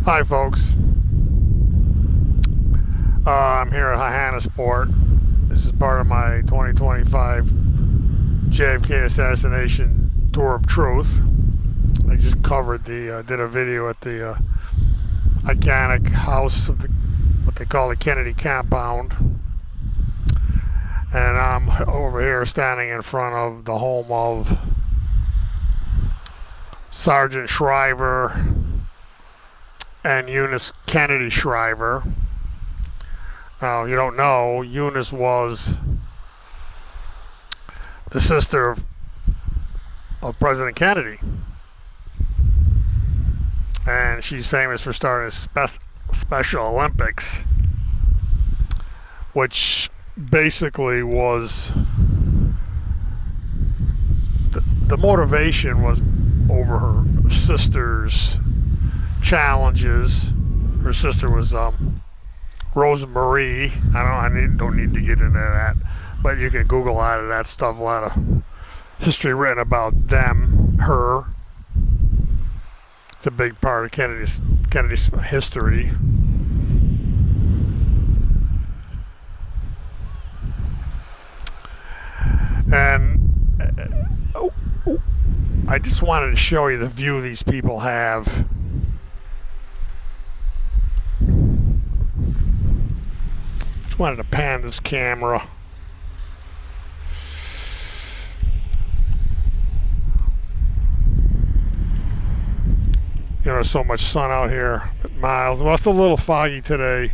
Hi folks, I'm here at Hyannisport. This is part of my 2025 JFK assassination tour of truth. I just covered did a video at the iconic house of what they call the Kennedy compound. And I'm over here standing in front of the home of Sergeant Shriver and Eunice Kennedy Shriver. Now, you don't know, Eunice was the sister of President Kennedy. And she's famous for starting Special Olympics, which basically was the motivation was over her sister's challenges. Her sister was Rosemary. I don't need to get into that, but you can Google a lot of that stuff. A lot of history written about them, her. It's a big part of Kennedy's history. And I just wanted to show you the view these people have. Just wanted to pan this camera. You know, there's so much sun out here at miles. Well, it's a little foggy today.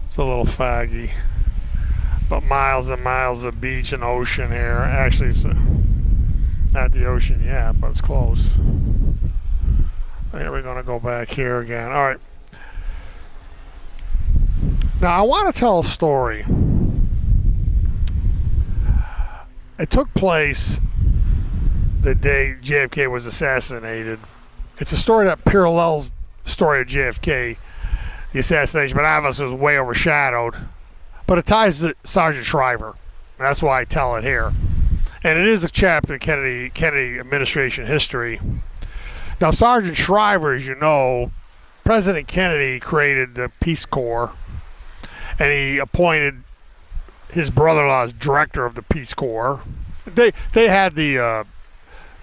It's a little foggy. But miles and miles of beach and ocean here. Actually, it's not the ocean yet, but it's close. Here we're going to go back here again. All right. Now, I want to tell a story. It took place the day JFK was assassinated. It's a story that parallels the story of JFK, the assassination, but obviously was way overshadowed. But it ties to Sergeant Shriver. That's why I tell it here. And it is a chapter in Kennedy administration history. Now, Sergeant Shriver, as you know, President Kennedy created the Peace Corps, and he appointed his brother-in-law as director of the Peace Corps. They had they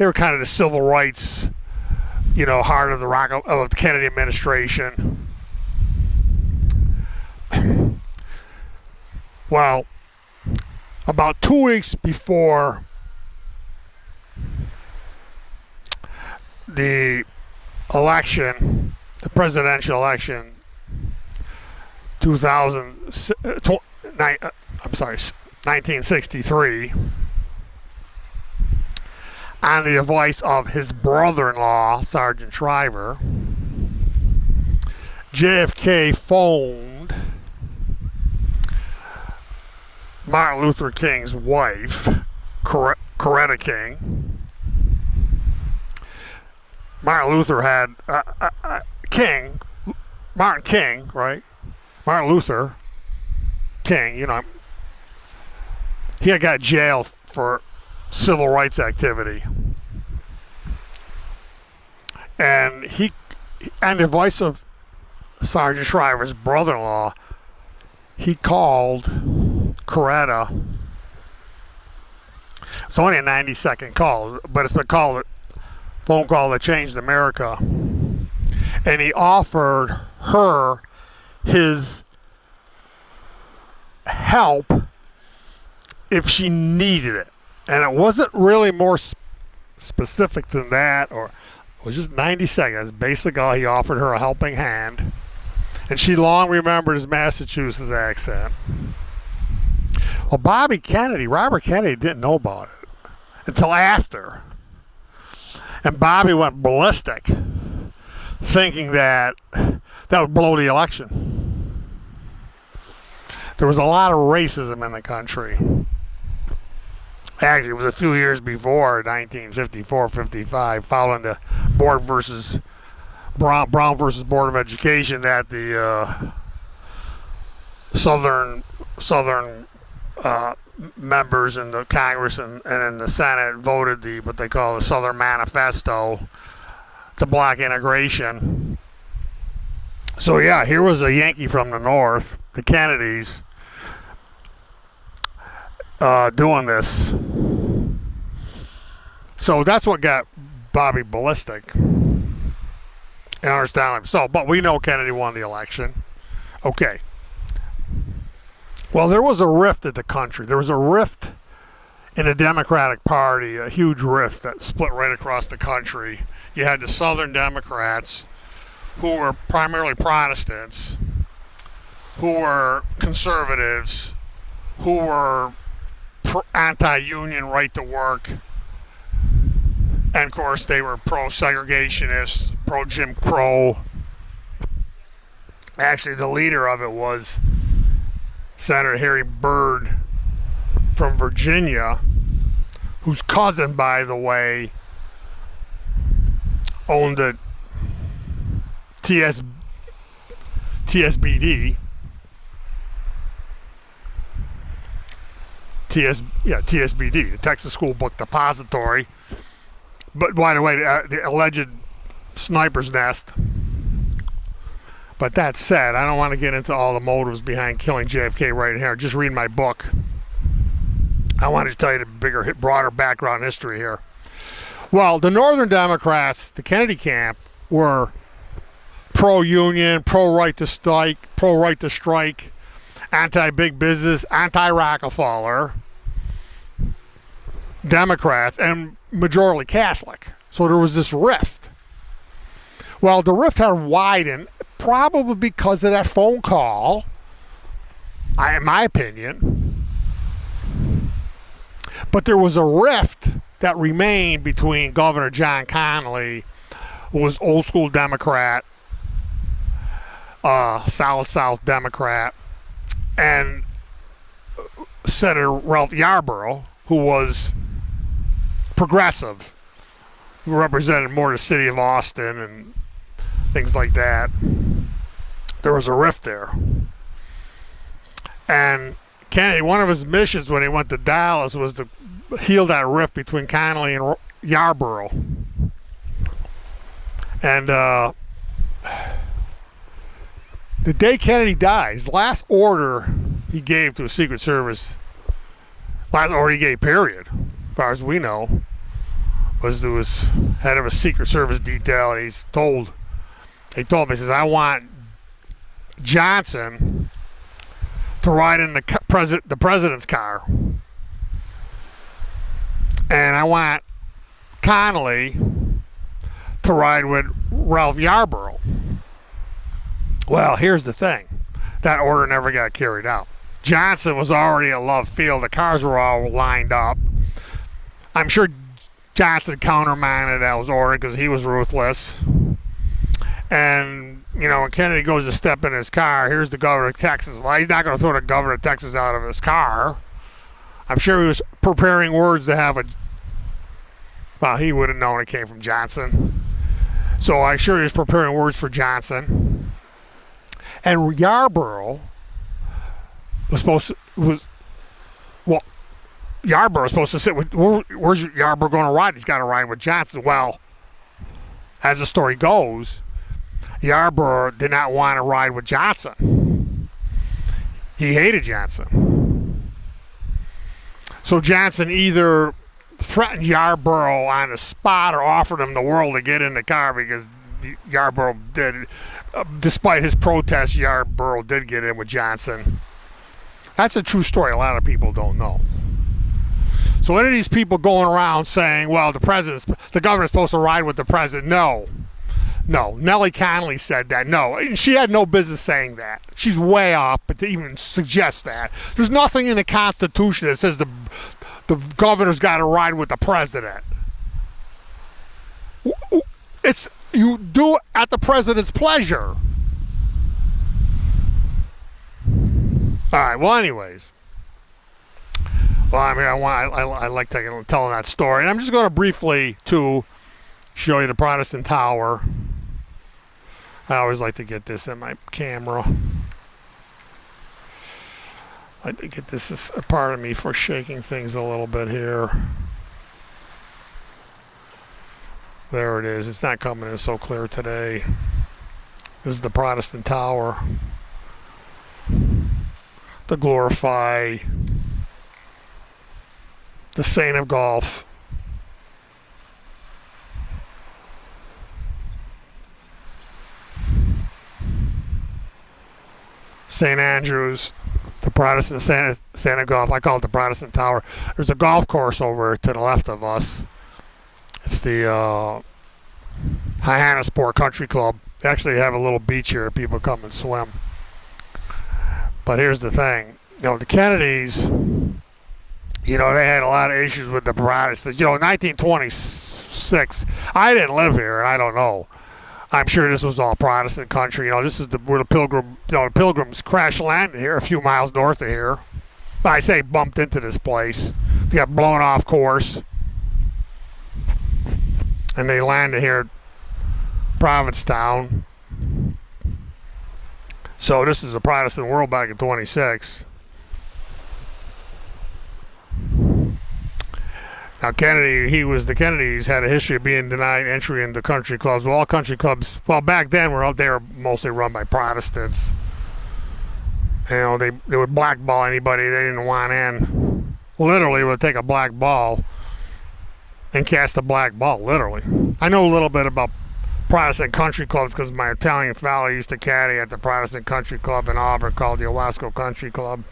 were kind of the civil rights, heart of the Kennedy administration. Well, about 2 weeks before the election, the presidential election, 1963, on the advice of his brother-in-law, Sergeant Shriver, JFK phoned Martin Luther King's wife, Coretta King. Martin Luther had Martin King, right? Martin Luther King, he had got jailed for civil rights activity. And he, on the advice of Sergeant Shriver's brother-in-law, he called Coretta. It's only a 90-second call, but it's been called a phone call that changed America. And he offered her his help if she needed it. And it wasn't really more specific than that, or it was just 90 seconds. Basically, he offered her a helping hand. And she long remembered his Massachusetts accent. Well, Robert Kennedy didn't know about it until after. And Bobby went ballistic, thinking that would blow the election. There was a lot of racism in the country. Actually, it was a few years before 1954-55, following the Brown versus Board of Education, that the Southern members in the Congress and in the Senate voted what they call the Southern Manifesto to block integration. So yeah, here was a Yankee from the North, the Kennedys, doing this. So that's what got Bobby ballistic. And understandably so. But we know Kennedy won the election. Okay. Well, there was a rift in the country. There was a rift in the Democratic Party, a huge rift that split right across the country. You had the Southern Democrats, who were primarily Protestants, who were conservatives, who were anti-union, right to work, and of course they were pro-segregationists, pro-Jim Crow. Actually, the leader of it was Senator Harry Byrd from Virginia, whose cousin, by the way, owned the TSBD. TSBD, the Texas School Book Depository. But by the way, the alleged sniper's nest. But that said, I don't want to get into all the motives behind killing JFK right here. Just read my book. I wanted to tell you the bigger, broader background history here. Well, the Northern Democrats, the Kennedy camp, were pro-union, pro-right to strike, anti-big business, anti-Rockefeller Democrats, and majority Catholic. So there was this rift. Well, the rift had widened probably because of that phone call, in my opinion. But there was a rift that remained between Governor John Connally, who was old school Democrat, South Democrat, and Senator Ralph Yarborough, who was progressive, who represented more the city of Austin and things like that. There was a rift there. And Kennedy, one of his missions when he went to Dallas was to heal that rift between Connally and Yarborough. And the day Kennedy died, his last order he gave to the Secret Service, last order he gave, period, as far as we know, was to his head of a Secret Service detail, and he told me, he says, I want Johnson to ride in the president's car, and I want Connally to ride with Ralph Yarborough. Well, here's the thing. That order never got carried out. Johnson was already at Love Field. The cars were all lined up. I'm sure Johnson countermanded that order because he was ruthless. And, you know, when Kennedy goes to step in his car, here's the governor of Texas. Well, he's not going to throw the governor of Texas out of his car. I'm sure he was preparing words to have well, he would have known it came from Johnson. So I'm sure he was preparing words for Johnson. And Yarborough Yarborough was supposed to sit with, where's Yarborough going to ride? He's got to ride with Johnson. Well, as the story goes, Yarborough did not want to ride with Johnson. He hated Johnson. So Johnson either threatened Yarborough on the spot or offered him the world to get in the car, because Yarborough did. Despite his protests, Yarborough did get in with Johnson. That's a true story a lot of people don't know. So any of these people going around saying, well, the governor's supposed to ride with the president, no. Nellie Connally said that, no. She had no business saying that. She's way off, but to even suggest that. There's nothing in the Constitution that says the governor's got to ride with the president. You do it at the president's pleasure. All right. Well, anyways. Well, I mean, I like telling that story, and I'm just going to briefly to show you the Protestant Tower. I always like to get this in my camera. I like to get this as a part of me for shaking things a little bit here. There it is. It's not coming in so clear today. This is the Protestant Tower to glorify the saint of golf. St. Andrews, the Protestant saint of golf. I call it the Protestant Tower. There's a golf course over to the left of us. It's the Hyannisport Country Club. They actually have a little beach here. People come and swim. But here's the thing. The Kennedys, they had a lot of issues with the Protestants. In 1926, I didn't live here, and I don't know. I'm sure this was all Protestant country. This is where the Pilgrims crash landed here, a few miles north of here. I say bumped into this place. They got blown off course. And they landed here, Provincetown. So this is the Protestant world back in 26. Now Kennedy, the Kennedys had a history of being denied entry into country clubs. Well, all country clubs, back then they were mostly run by Protestants. They would blackball anybody they didn't want in. Literally would take a black ball and cast a black ball, literally. I know a little bit about Protestant country clubs because my Italian fella used to caddy at the Protestant country club in Auburn called the Owasco Country Club.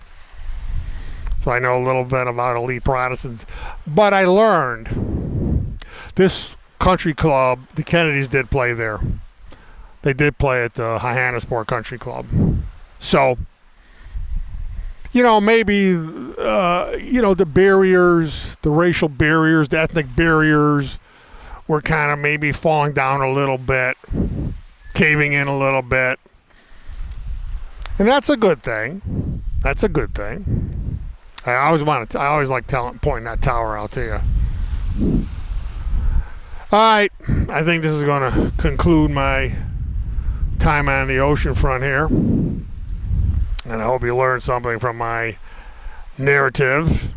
So I know a little bit about elite Protestants. But I learned this country club, the Kennedys did play there. They did play at the Hyannisport Country Club. So, maybe, the barriers, the racial barriers, the ethnic barriers were kind of maybe falling down a little bit, caving in a little bit. And that's a good thing. That's a good thing. I always like pointing that tower out to you. All right, I think this is going to conclude my time on the ocean front here. And I hope you learned something from my narrative.